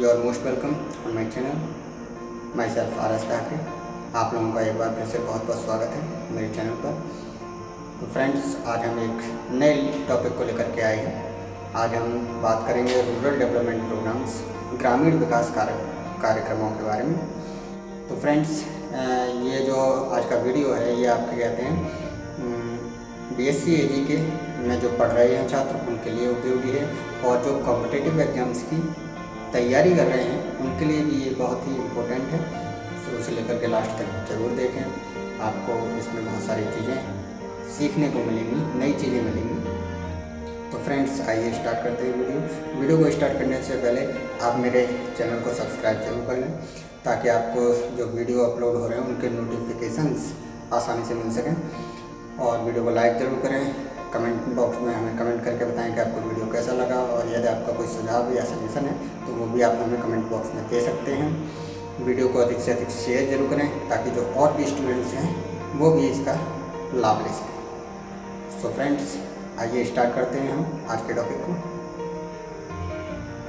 You are most welcome on my channel. Myself RS Thackeray. आप लोगों का एक बार फिर से बहुत बहुत स्वागत है मेरे चैनल पर। तो फ्रेंड्स, आज हम एक नए टॉपिक को लेकर के आए हैं। आज हम बात करेंगे रूरल डेवलपमेंट प्रोग्राम्स, ग्रामीण विकास कार्यक्रमों के बारे में। तो फ्रेंड्स, ये जो आज का वीडियो है ये आपके कहते हैं बीएससी एजी के में जो पढ़ रहे हैं छात्र उनके लिए उपयोगी है, और जो कॉम्पिटिटिव एग्जाम्स की तैयारी कर रहे हैं उनके लिए भी ये बहुत ही इम्पोर्टेंट है। शुरू से लेकर के लास्ट तक ज़रूर देखें, आपको इसमें बहुत सारी चीज़ें सीखने को मिलेंगी, नई चीज़ें मिलेंगी। तो फ्रेंड्स, आइए स्टार्ट करते हैं वीडियो को स्टार्ट करने से पहले आप मेरे चैनल को सब्सक्राइब जरूर कर लें, ताकि आपको जो वीडियो अपलोड हो रहे हैं उनके नोटिफिकेशंस आसानी से मिल सकें। और वीडियो को लाइक ज़रूर करें, कमेंट बॉक्स में हमें कमेंट करके बताएं कि आपको वीडियो कैसा लगा, और यदि आपका कोई सुझाव या सजेशन है तो वो भी आप हमें कमेंट बॉक्स में दे सकते हैं। वीडियो को अधिक से अधिक शेयर जरूर करें, ताकि जो और भी स्टूडेंट्स हैं वो भी इसका लाभ ले सकें। सो फ्रेंड्स, आइए स्टार्ट करते हैं हम आज के टॉपिक को।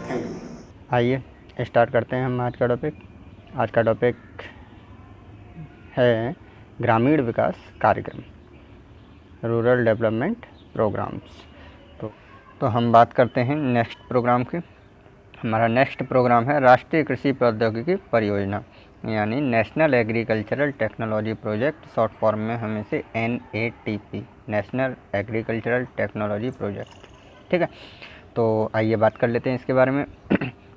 Thank you. आइए स्टार्ट करते हैं हम आज का टॉपिक। आज का टॉपिक है ग्रामीण विकास कार्यक्रम, रूरल डेवलपमेंट प्रोग्राम्स। तो हम बात करते हैं नेक्स्ट प्रोग्राम की। हमारा नेक्स्ट प्रोग्राम है राष्ट्रीय कृषि प्रौद्योगिकी परियोजना, यानी national agricultural technology project. Short form में हम इसे NATP, national agricultural technology project. ठीक है, तो आइए बात कर लेते हैं इसके बारे में।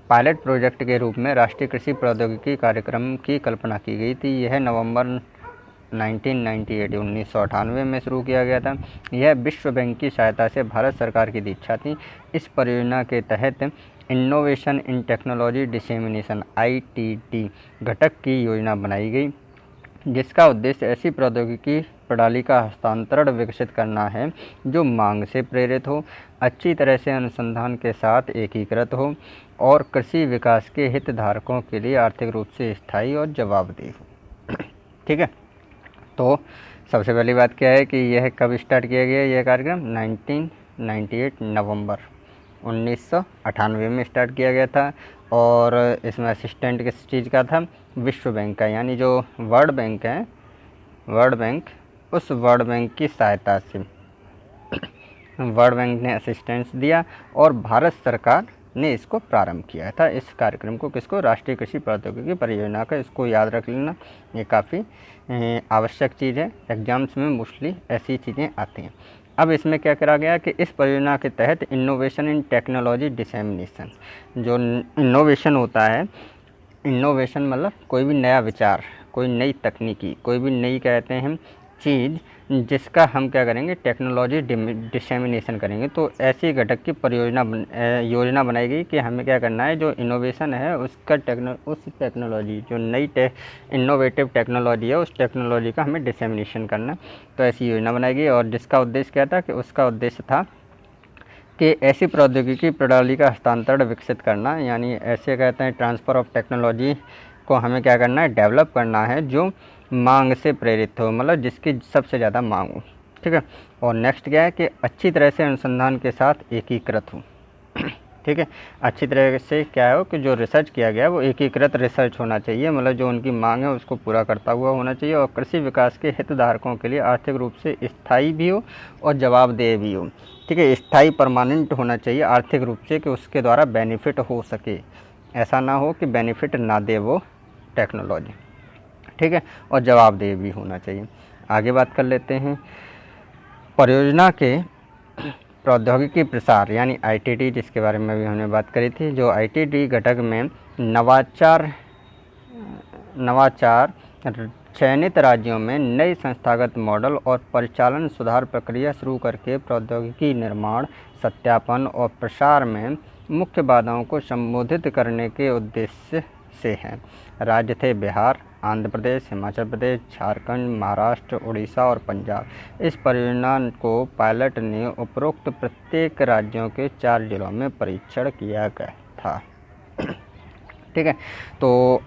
पायलट प्रोजेक्ट के रूप में राष्ट्रीय कृषि प्रौद्योगिकी कार्यक्रम की कल्पना की गई थी। यह नवंबर 1998 में शुरू किया गया था। यह विश्व बैंक की सहायता से भारत सरकार की दीक्षा थी। इस परियोजना के तहत innovation in technology dissemination ITD घटक की योजना बनाई गई, जिसका उद्देश्य ऐसी प्रौद्योगिकी प्रणाली का हस्तांतरण विकसित करना है जो मांग से प्रेरित हो, अच्छी तरह से अनुसंधान के साथ एकीकृत हो और कृषि विकास के हितधारकों के लिए आर्थिक रूप से स्थायी और जवाबदेह हो। ठीक है, तो सबसे पहली बात क्या है कि यह कब स्टार्ट किया गया। यह कार्यक्रम 1998 नवंबर 1998 में स्टार्ट किया गया था, और इसमें असिस्टेंट किस चीज़ का था, विश्व बैंक का, यानी जो वर्ल्ड बैंक है, वर्ल्ड बैंक, उस वर्ल्ड बैंक की सहायता से वर्ल्ड बैंक ने असिस्टेंस दिया और भारत सरकार ने इसको प्रारंभ किया था। इस कार्यक्रम को किसको, राष्ट्रीय कृषि प्रौद्योगिकी परियोजना का। इसको याद रख लेना, ये काफ़ी आवश्यक चीज़ है। एग्जाम्स में मोस्टली ऐसी चीज़ें आती हैं। अब इसमें क्या करा गया कि इस परियोजना के तहत इनोवेशन इन टेक्नोलॉजी डिसेमिनेशन, जो इनोवेशन होता है, इनोवेशन मतलब कोई भी नया विचार, कोई नई तकनीकी, कोई भी नई कहते हैं चीज़, जिसका हम क्या करेंगे, टेक्नोलॉजी डिसेमिनेशन करेंगे। तो ऐसी घटक की योजना बनाई गई कि हमें क्या करना है, जो इनोवेशन है उसका उस टेक्नोलॉजी, जो नई इनोवेटिव टेक्नोलॉजी है, उस टेक्नोलॉजी का हमें डिसेमिनेशन करना है। तो ऐसी योजना बनाई गई, और जिसका उद्देश्य क्या था कि उसका उद्देश्य था कि ऐसी प्रौद्योगिकी प्रणाली का हस्तांतरण विकसित करना, यानी ऐसे कहते हैं ट्रांसफ़र ऑफ टेक्नोलॉजी को हमें क्या करना है, डेवलप करना है जो मांग से प्रेरित हो, मतलब जिसकी सबसे ज़्यादा मांग हो। ठीक है, और नेक्स्ट क्या है कि अच्छी तरह से अनुसंधान के साथ एकीकृत हो। ठीक है, अच्छी तरह से क्या हो कि जो रिसर्च किया गया है वो एकीकृत रिसर्च होना चाहिए, मतलब जो उनकी मांग है उसको पूरा करता हुआ होना चाहिए, और कृषि विकास के हितधारकों के लिए आर्थिक रूप से स्थायी भी हो और जवाबदेह भी हो। ठीक है, स्थायी परमानेंट होना चाहिए आर्थिक रूप से, कि उसके द्वारा बेनिफिट हो सके। ऐसा ना हो कि बेनिफिट ना दे वो टेक्नोलॉजी। ठीक है, और जवाबदेह भी होना चाहिए। आगे बात कर लेते हैं परियोजना के प्रौद्योगिकी प्रसार, यानी ITD, जिसके बारे में भी हमने बात करी थी। जो ITD घटक में नवाचार चयनित राज्यों में नए संस्थागत मॉडल और परिचालन सुधार प्रक्रिया शुरू करके प्रौद्योगिकी निर्माण, सत्यापन और प्रसार में मुख्य बाधाओं को संबोधित करने के उद्देश्य से है। राज्य थे बिहार, आंध्र प्रदेश, हिमाचल प्रदेश, झारखंड, महाराष्ट्र, उड़ीसा और पंजाब। इस परियोजना को पायलट ने उपरोक्त प्रत्येक राज्यों के 4 जिलों में परीक्षण किया गया था। ठीक है, तो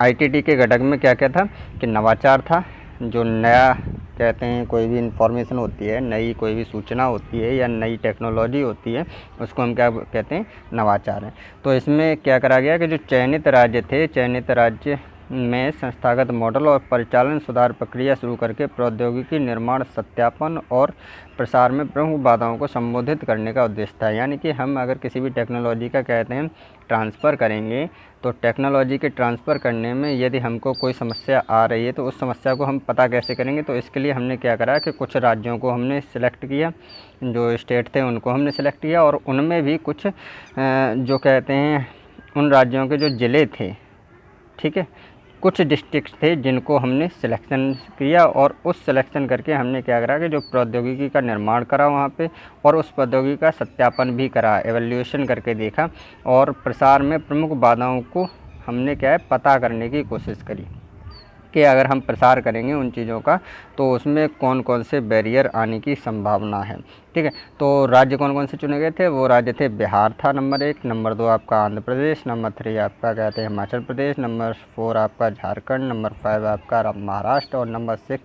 ITD के घटक में क्या क्या था कि नवाचार था, जो नया कहते हैं कोई भी इंफॉर्मेशन होती है, नई कोई भी सूचना होती है या नई टेक्नोलॉजी होती है, उसको हम क्या कहते हैं, नवाचार है। तो इसमें क्या करा गया कि जो चयनित राज्य थे, चयनित राज्य में संस्थागत मॉडल और परिचालन सुधार प्रक्रिया शुरू करके प्रौद्योगिकी निर्माण, सत्यापन और प्रसार में प्रमुख बाधाओं को संबोधित करने का उद्देश्य था। यानी कि हम अगर किसी भी टेक्नोलॉजी का कहते हैं ट्रांसफ़र करेंगे, तो टेक्नोलॉजी के ट्रांसफ़र करने में यदि हमको कोई समस्या आ रही है तो उस समस्या को हम पता कैसे करेंगे। तो इसके लिए हमने क्या करा कि कुछ राज्यों को हमने सिलेक्ट किया, जो स्टेट थे उनको हमने सिलेक्ट किया, और उनमें भी कुछ जो कहते हैं उन राज्यों के जो ज़िले थे, ठीक है, कुछ डिस्ट्रिक्ट थे जिनको हमने सिलेक्शन किया, और उस सिलेक्शन करके हमने क्या करा कि जो प्रौद्योगिकी का निर्माण करा वहाँ पे, और उस प्रौद्योगिकी का सत्यापन भी करा, एवेल्यूएशन करके देखा, और प्रसार में प्रमुख बाधाओं को हमने क्या है पता करने की कोशिश करी कि अगर हम प्रसार करेंगे उन चीज़ों का तो उसमें कौन कौन से बैरियर आने की संभावना है। ठीक है, तो राज्य कौन कौन से चुने गए थे, वो राज्य थे बिहार था नंबर 1, नंबर 2 आपका आंध्र प्रदेश, नंबर 3 आपका कहते हैं हिमाचल प्रदेश, नंबर 4 आपका झारखंड, नंबर 5 आपका महाराष्ट्र, और नंबर 6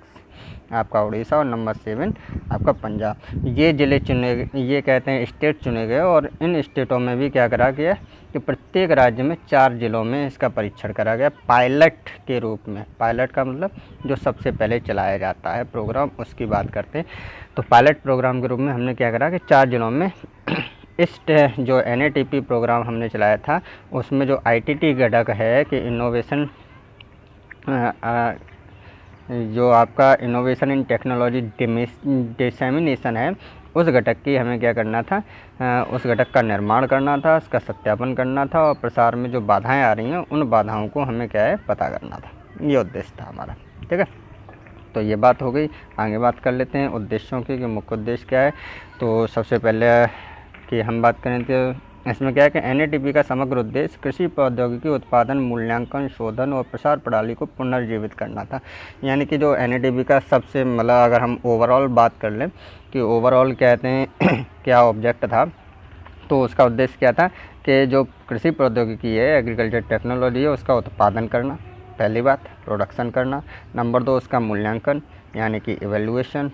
आपका उड़ीसा, और नंबर 7 आपका पंजाब। ये ज़िले चुने, ये कहते हैं स्टेट चुने गए, और इन स्टेटों में भी क्या करा गया कि प्रत्येक राज्य में 4 ज़िलों में इसका परीक्षण करा गया पायलट के रूप में। पायलट का मतलब जो सबसे पहले चलाया जाता है प्रोग्राम, उसकी बात करते हैं। तो पायलट प्रोग्राम के रूप में हमने क्या करा कि 4 ज़िलों में इस जो NATP प्रोग्राम हमने चलाया था, उसमें जो ITT घटक है कि इनोवेशन, जो आपका इनोवेशन इन टेक्नोलॉजी डिसेमिनेशन है, उस घटक की हमें क्या करना था, उस घटक का निर्माण करना था, उसका सत्यापन करना था, और प्रसार में जो बाधाएं आ रही हैं उन बाधाओं को हमें क्या है पता करना था। ये उद्देश्य था हमारा। ठीक है, तो ये बात हो गई। आगे बात कर लेते हैं उद्देश्यों की कि मुख्य उद्देश्य क्या है। तो सबसे पहले कि हम बात करें तो इसमें क्या है कि NATP का समग्र उद्देश्य कृषि प्रौद्योगिकी उत्पादन, मूल्यांकन, शोधन और प्रसार प्रणाली को पुनर्जीवित करना था। यानी कि जो NATP का सबसे मतलब अगर हम ओवरऑल बात कर लें कि ओवरऑल कहते हैं क्या ऑब्जेक्ट था, तो उसका उद्देश्य क्या था कि जो कृषि प्रौद्योगिकी है, एग्रीकल्चर टेक्नोलॉजी है, उसका उत्पादन करना, पहली बात प्रोडक्शन करना, नंबर 2 उसका मूल्यांकन यानी कि इवेल्युएशन,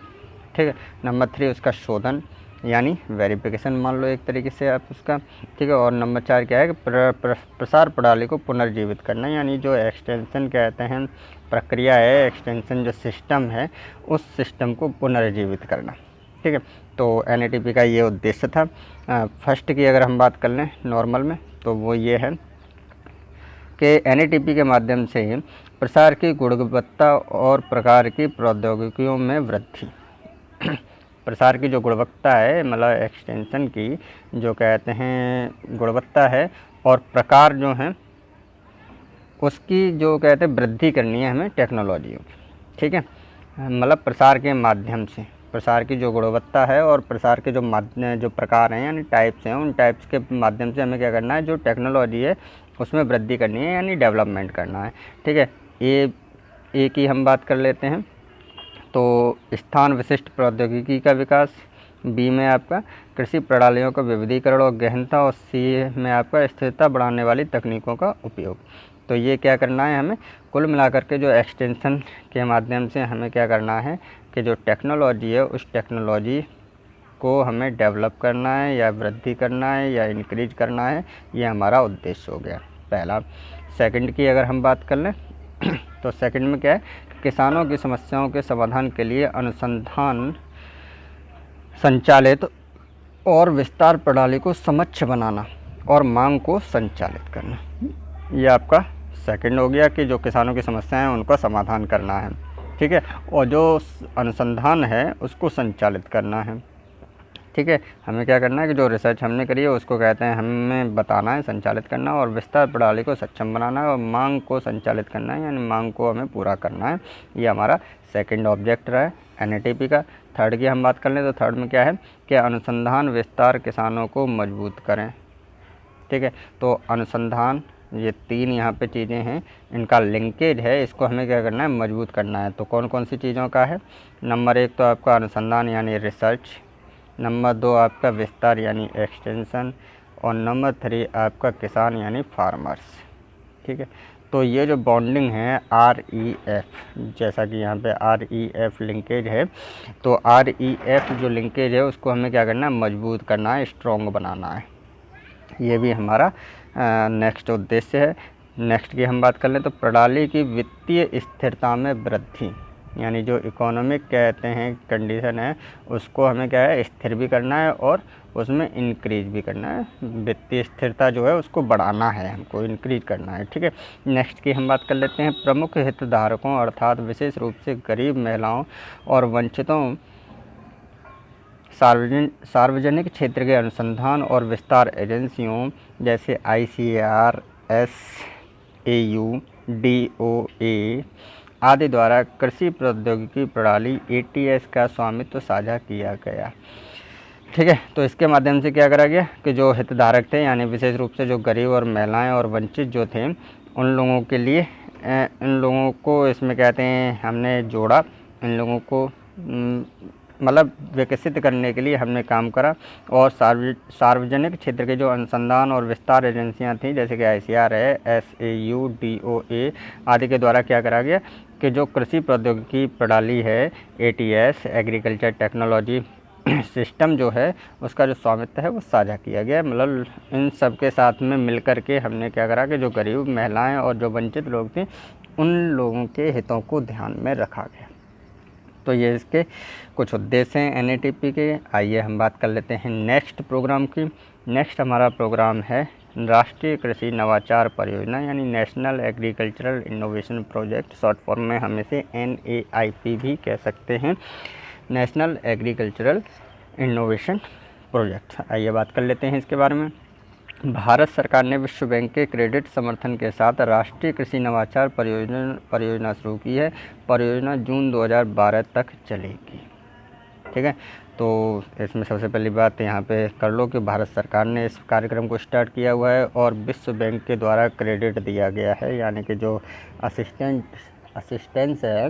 ठीक है, नंबर 3 उसका शोधन यानी वेरिफिकेशन मान लो एक तरीके से आप उसका, ठीक है, और नंबर 4 क्या है कि प्रसार प्रणाली को पुनर्जीवित करना, यानी जो एक्सटेंशन कहते हैं प्रक्रिया है, एक्सटेंशन जो सिस्टम है, उस सिस्टम को पुनर्जीवित करना। ठीक है, तो NATP का ये उद्देश्य था। फर्स्ट की अगर हम बात कर लें नॉर्मल में, तो वो ये है कि NATP के माध्यम से प्रसार की गुणवत्ता और प्रकार की प्रौद्योगिकियों में वृद्धि। प्रसार की जो गुणवत्ता है, मतलब एक्सटेंशन की जो कहते हैं गुणवत्ता है, और प्रकार जो हैं उसकी जो कहते हैं वृद्धि करनी है हमें टेक्नोलॉजियों की। ठीक है, मतलब प्रसार के माध्यम से प्रसार की जो गुणवत्ता है और प्रसार के जो प्रकार हैं यानी टाइप्स हैं, उन टाइप्स के माध्यम से हमें क्या करना है, जो टेक्नोलॉजी है उसमें वृद्धि करनी है यानी डेवलपमेंट करना है। ठीक है, ए की हम बात कर लेते हैं। तो स्थान विशिष्ट प्रौद्योगिकी का विकास, बी में आपका कृषि प्रणालियों का विविधीकरण और गहनता, और सी में आपका स्थिरता बढ़ाने वाली तकनीकों का उपयोग। तो ये क्या करना है हमें, कुल मिलाकर के जो एक्सटेंशन के माध्यम से हमें क्या करना है कि जो टेक्नोलॉजी है उस टेक्नोलॉजी को हमें डेवलप करना है या वृद्धि करना है या इंक्रीज करना है, ये हमारा उद्देश्य हो गया पहला। सेकंड की अगर हम बात कर लें तो सेकंड में क्या है, किसानों की समस्याओं के समाधान के लिए अनुसंधान संचालित और विस्तार प्रणाली को सक्षम बनाना और मांग को संचालित करना। ये आपका सेकंड हो गया कि जो किसानों की समस्याएं हैं उनका समाधान करना है। ठीक है, और जो अनुसंधान है उसको संचालित करना है। ठीक है, हमें क्या करना है कि जो रिसर्च हमने करी है उसको कहते हैं हमें बताना है, संचालित करना, और विस्तार प्रणाली को सक्षम बनाना है, और मांग को संचालित करना है यानी मांग को हमें पूरा करना है। ये हमारा सेकंड ऑब्जेक्ट रहा है NATP का। थर्ड की हम बात कर लें तो थर्ड में क्या है कि अनुसंधान विस्तार किसानों को मजबूत करें। ठीक है, तो अनुसंधान, ये 3 यहाँ पे चीज़ें हैं, इनका लिंकेज है, इसको हमें क्या करना है, मजबूत करना है। तो कौन कौन सी चीज़ों का है, नंबर 1 तो आपका अनुसंधान यानी रिसर्च, नंबर 2 आपका विस्तार यानी एक्सटेंशन, और नंबर 3 आपका किसान यानी फार्मर्स। ठीक है, तो ये जो बॉन्डिंग है REF, जैसा कि यहाँ पे REF लिंकेज है, तो REF जो लिंकेज है उसको हमें क्या करना है, मजबूत करना है, स्ट्रॉन्ग बनाना है। ये भी हमारा नेक्स्ट उद्देश्य है। नेक्स्ट की हम बात कर लें तो प्रणाली की वित्तीय स्थिरता में वृद्धि, यानी जो इकोनॉमिक कहते हैं कंडीशन है उसको हमें क्या है, स्थिर भी करना है और उसमें इंक्रीज भी करना है। वित्तीय स्थिरता जो है उसको बढ़ाना है, हमको इंक्रीज करना है, ठीक है। नेक्स्ट की हम बात कर लेते हैं प्रमुख हितधारकों अर्थात विशेष रूप से गरीब, महिलाओं और वंचितों सार्वजनिक क्षेत्र के अनुसंधान और विस्तार एजेंसियों जैसे ICAR, SAU, DOA आदि द्वारा कृषि प्रौद्योगिकी प्रणाली ATS का स्वामित्व साझा किया गया, ठीक है। तो इसके माध्यम से क्या करा गया कि जो हितधारक थे, यानी विशेष रूप से जो गरीब और महिलाएं और वंचित जो थे, उन लोगों के लिए इन लोगों को इसमें कहते हैं हमने जोड़ा, इन लोगों को मतलब विकसित करने के लिए हमने काम करा। और सार्वजनिक क्षेत्र के जो अनुसंधान और विस्तार एजेंसियां थीं जैसे कि ICAR है, SAU, DOA आदि के द्वारा क्या करा गया कि जो कृषि प्रौद्योगिकी प्रणाली है ATS, एग्रीकल्चर टेक्नोलॉजी सिस्टम जो है उसका जो स्वामित्व है वो साझा किया गया। मतलब इन सब के साथ में मिलकर के हमने क्या करा कि जो गरीब, महिलाएं और जो वंचित लोग थे उन लोगों के हितों को ध्यान में रखा गया। तो ये इसके कुछ उद्देश्य हैं NATP के। आइए हम बात कर लेते हैं नेक्स्ट प्रोग्राम की। नेक्स्ट हमारा प्रोग्राम है राष्ट्रीय कृषि नवाचार परियोजना, यानी national agricultural innovation project, short form में हम इसे NAIP भी कह सकते हैं, नेशनल एग्रीकल्चरल इनोवेशन प्रोजेक्ट। आइए बात कर लेते हैं इसके बारे में। भारत सरकार ने विश्व बैंक के क्रेडिट समर्थन के साथ राष्ट्रीय कृषि नवाचार परियोजना शुरू की है। परियोजना जून 2012 तक चलेगी, ठीक है। तो इसमें सबसे पहली बात यहाँ पे कर लो कि भारत सरकार ने इस कार्यक्रम को स्टार्ट किया हुआ है और विश्व बैंक के द्वारा क्रेडिट दिया गया है, यानी कि जो असिस्टेंस है,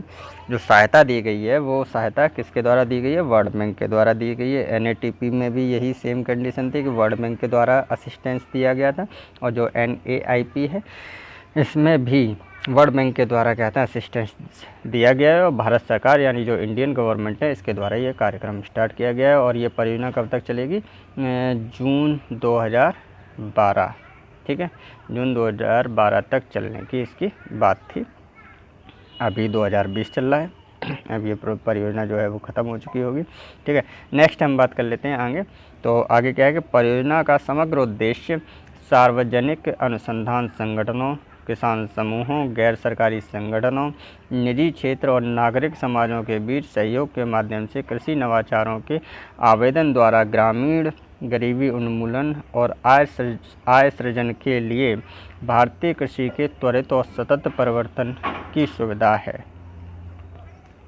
जो सहायता दी गई है वो सहायता किसके द्वारा दी गई है, वर्ल्ड बैंक के द्वारा दी गई है। NATP में भी यही सेम कंडीशन थी कि वर्ल्ड बैंक के द्वारा असिस्टेंस दिया गया था, और जो NAIP है इसमें भी वर्ल्ड बैंक के द्वारा क्या था, असिस्टेंस दिया गया है। और भारत सरकार यानी जो इंडियन गवर्नमेंट है इसके द्वारा ये कार्यक्रम स्टार्ट किया गया है। और ये परियोजना कब तक चलेगी, जून 2012, ठीक है, जून 2012 तक चलने की इसकी बात थी। अभी 2020 चल रहा है, अब ये परियोजना जो है वो ख़त्म हो चुकी होगी, ठीक है। नेक्स्ट हम बात कर लेते हैं आगे। तो आगे क्या है कि परियोजना का समग्र उद्देश्य सार्वजनिक अनुसंधान संगठनों, किसान समूहों, गैर सरकारी संगठनों, निजी क्षेत्र और नागरिक समाजों के बीच सहयोग के माध्यम से कृषि नवाचारों के आवेदन द्वारा ग्रामीण गरीबी उन्मूलन और आय सृजन के लिए भारतीय कृषि के त्वरित और सतत परिवर्तन की सुविधा है।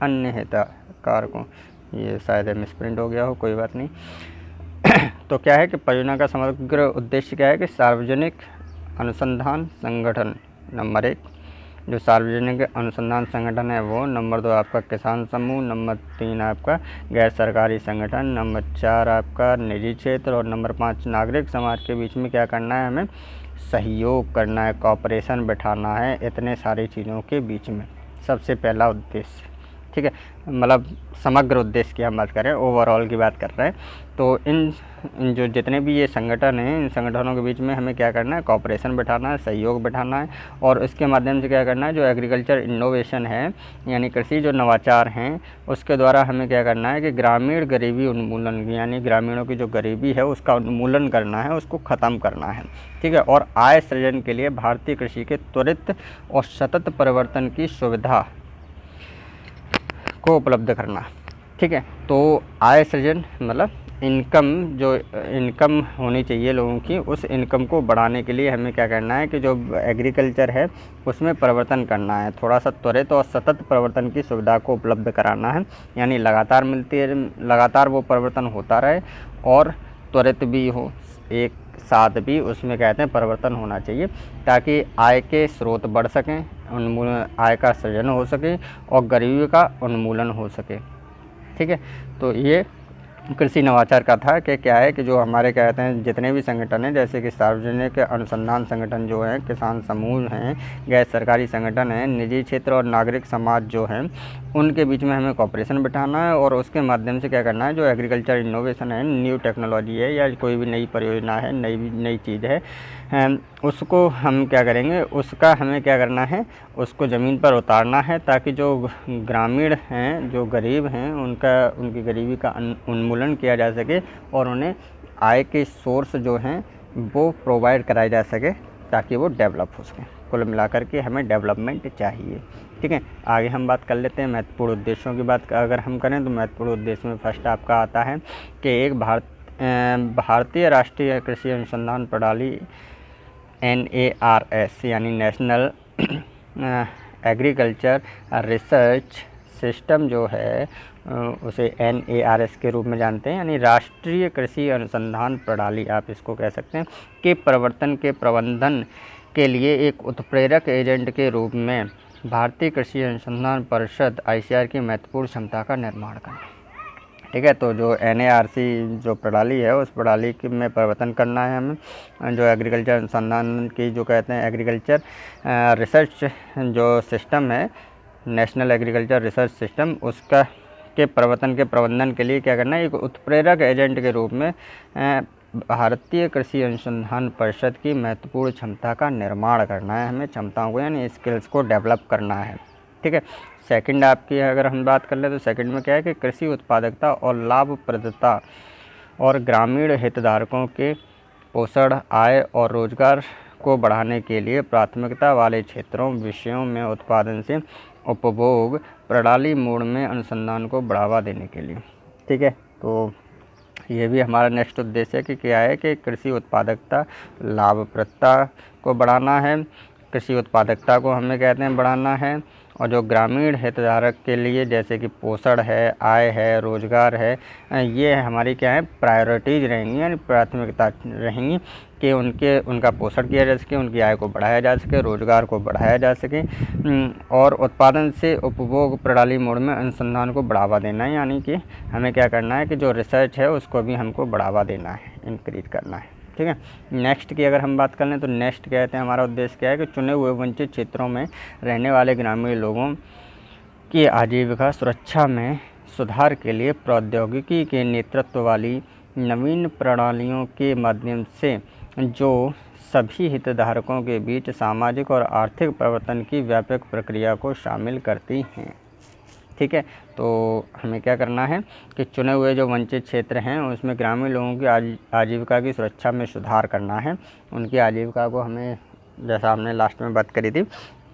अन्य हितधारकों, ये शायद मिसप्रिंट हो गया हो, कोई बात नहीं। तो क्या है कि परियोजना का समग्र उद्देश्य क्या है कि सार्वजनिक अनुसंधान संगठन नंबर 1, जो सार्वजनिक अनुसंधान संगठन है वो, नंबर 2 आपका किसान समूह, नंबर 3 आपका गैर सरकारी संगठन, नंबर 4 आपका निजी क्षेत्र, और नंबर 5 नागरिक समाज के बीच में क्या करना है, हमें सहयोग करना है, कॉपरेशन बैठाना है इतने सारी चीज़ों के बीच में। सबसे पहला उद्देश्य, ठीक है, मतलब समग्र उद्देश्य की हम बात कर रहे हैं, ओवरऑल की बात कर रहे हैं। तो इन जो जितने भी ये संगठन हैं, इन संगठनों के बीच में हमें क्या करना है, कॉपरेशन बैठाना है, सहयोग बैठाना है, और इसके माध्यम से क्या करना है, जो एग्रीकल्चर इनोवेशन है यानी कृषि जो नवाचार हैं उसके द्वारा हमें क्या करना है कि ग्रामीण गरीबी उन्मूलन, यानी ग्रामीणों की जो गरीबी है उसका उन्मूलन करना है, उसको ख़त्म करना है, ठीक है। और आय सृजन के लिए भारतीय कृषि के त्वरित और सतत परिवर्तन की सुविधा को उपलब्ध करना, ठीक है। तो आय सृजन मतलब इनकम, जो इनकम होनी चाहिए लोगों की, उस इनकम को बढ़ाने के लिए हमें क्या करना है कि जो एग्रीकल्चर है उसमें परिवर्तन करना है, थोड़ा सा त्वरित और सतत परिवर्तन की सुविधा को उपलब्ध कराना है, यानी लगातार मिलती है, लगातार वो परिवर्तन होता रहे और त्वरित भी हो, एक साथ भी उसमें कहते हैं परिवर्तन होना चाहिए, ताकि आय के स्रोत बढ़ सकें, आय का सृजन हो सके और गरीबी का उन्मूलन हो सके, ठीक है। तो ये कृषि नवाचार का था कि क्या है कि जो हमारे क्या कहते हैं जितने भी संगठन हैं, जैसे कि सार्वजनिक अनुसंधान संगठन जो हैं, किसान समूह हैं, गैर सरकारी संगठन हैं, निजी क्षेत्र और नागरिक समाज जो हैं, उनके बीच में हमें कॉपरेशन बिठाना है और उसके माध्यम से क्या करना है, जो एग्रीकल्चर इनोवेशन है, न्यू टेक्नोलॉजी है या कोई भी नई परियोजना है, नई चीज़ है, उसको हम क्या करेंगे, उसका हमें क्या करना है, उसको ज़मीन पर उतारना है ताकि जो ग्रामीण हैं, जो गरीब हैं, उनकी गरीबी का उन्मूलन किया जा सके और उन्हें आय के सोर्स जो हैं वो प्रोवाइड कराए जा सके ताकि वो डेवलप हो सकें। कुल मिलाकर के हमें डेवलपमेंट चाहिए। ठीक है, आगे हम बात कर लेते हैं महत्वपूर्ण उद्देश्यों की बात अगर हम करें तो महत्वपूर्ण उद्देश्य में फर्स्ट आपका आता है कि एक भारतीय राष्ट्रीय कृषि अनुसंधान प्रणाली NARS यानी नेशनल एग्रीकल्चर रिसर्च सिस्टम जो है उसे NARS के रूप में जानते हैं, यानी राष्ट्रीय कृषि अनुसंधान प्रणाली आप इसको कह सकते हैं, के प्रबंधन के लिए एक उत्प्रेरक एजेंट के रूप में भारतीय कृषि अनुसंधान परिषद ICAR की महत्वपूर्ण क्षमता का निर्माण करना। ठीक है, तो जो NARS जो प्रणाली है उस प्रणाली में परिवर्तन करना है हमें। जो एग्रीकल्चर अनुसंधान की जो कहते हैं एग्रीकल्चर रिसर्च जो सिस्टम है, नेशनल एग्रीकल्चर रिसर्च सिस्टम, उसका के प्रबंधन के लिए क्या करना है, एक उत्प्रेरक एजेंट के रूप में भारतीय कृषि अनुसंधान परिषद की महत्वपूर्ण क्षमता का निर्माण करना है। हमें क्षमताओं को यानी स्किल्स को डेवलप करना है। ठीक है, सेकंड आपकी अगर हम बात कर ले तो सेकंड में क्या है कि कृषि उत्पादकता और लाभप्रदता और ग्रामीण हितधारकों के पोषण, आय और रोजगार को बढ़ाने के लिए प्राथमिकता वाले क्षेत्रों विषयों में उत्पादन से उपभोग प्रणाली मोड में अनुसंधान को बढ़ावा देने के लिए। ठीक है, तो ये भी हमारा नेक्स्ट उद्देश्य है कि क्या है कि कृषि उत्पादकता लाभप्रदता को बढ़ाना है, कृषि उत्पादकता को हमें कहते हैं बढ़ाना है, और जो ग्रामीण हितधारक के लिए जैसे कि पोषण है, आय है, रोजगार है, ये हमारी क्या है प्रायोरिटीज़ रहेंगी, यानी प्राथमिकता रहेंगी कि उनका पोषण किया जा सके, उनकी आय को बढ़ाया जा सके, रोजगार को बढ़ाया जा सके, और उत्पादन से उपभोग प्रणाली मोड में अनुसंधान को बढ़ावा देना है, यानी कि हमें क्या करना है कि जो रिसर्च है उसको भी हमको बढ़ावा देना है, इंक्रीज करना है। ठीक है, नेक्स्ट की अगर हम बात कर लें तो नेक्स्ट कहते हैं हमारा उद्देश्य क्या है कि चुने हुए वंचित क्षेत्रों में रहने वाले ग्रामीण लोगों की आजीविका सुरक्षा में सुधार के लिए प्रौद्योगिकी के नेतृत्व वाली नवीन प्रणालियों के माध्यम से जो सभी हितधारकों के बीच सामाजिक और आर्थिक परिवर्तन की व्यापक प्रक्रिया को शामिल करती हैं। ठीक है, तो हमें क्या करना है कि चुने हुए जो वंचित क्षेत्र हैं उसमें ग्रामीण लोगों की आजीविका की सुरक्षा में सुधार करना है। उनकी आजीविका को हमें, जैसा हमने लास्ट में बात करी थी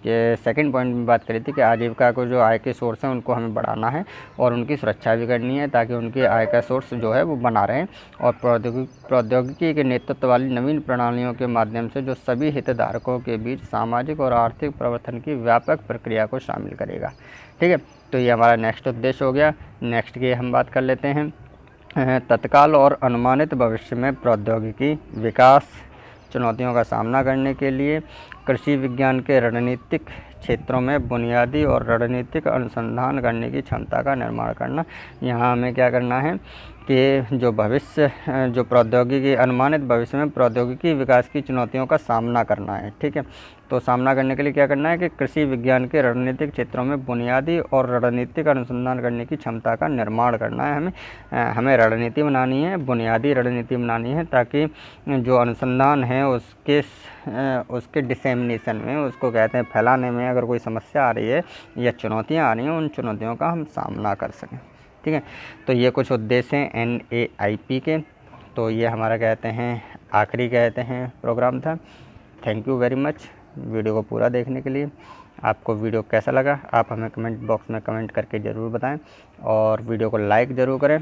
कि सेकंड पॉइंट में बात करी थी कि आजीविका को जो आय के सोर्स हैं उनको हमें बढ़ाना है और उनकी सुरक्षा भी करनी है ताकि उनकी आय का सोर्स जो है वो बना रहे, और प्रौद्योगिकी के नेतृत्व वाली नवीन प्रणालियों के माध्यम से जो सभी हितधारकों के बीच सामाजिक और आर्थिक परिवर्तन की व्यापक प्रक्रिया को शामिल करेगा। ठीक है, तो ये हमारा नेक्स्ट उद्देश्य हो गया। नेक्स्ट की हम बात कर लेते हैं तत्काल और अनुमानित भविष्य में प्रौद्योगिकी विकास चुनौतियों का सामना करने के लिए कृषि विज्ञान के रणनीतिक क्षेत्रों में बुनियादी और रणनीतिक अनुसंधान करने की क्षमता का निर्माण करना। यहाँ हमें क्या करना है कि जो प्रौद्योगिकी अनुमानित भविष्य में प्रौद्योगिकी विकास की चुनौतियों का सामना करना है। ठीक है, तो सामना करने के लिए क्या करना है कि कृषि विज्ञान के रणनीतिक क्षेत्रों में बुनियादी और रणनीतिक अनुसंधान करने की क्षमता का निर्माण करना है। हमें रणनीति बनानी है, बुनियादी रणनीति बनानी है ताकि जो अनुसंधान है उसके डिसेमिनेशन में, उसको कहते हैं फैलाने में, अगर कोई समस्या आ रही है या चुनौतियाँ आ रही हैं उन चुनौतियों का हम सामना कर सकें। ठीक है, तो ये कुछ उद्देश्य हैं NAIP के। तो ये हमारा कहते हैं आखिरी कहते हैं प्रोग्राम था। Thank you very much video को पूरा देखने के लिए। आपको वीडियो कैसा लगा आप हमें कमेंट बॉक्स में कमेंट करके ज़रूर बताएं और वीडियो को लाइक ज़रूर करें।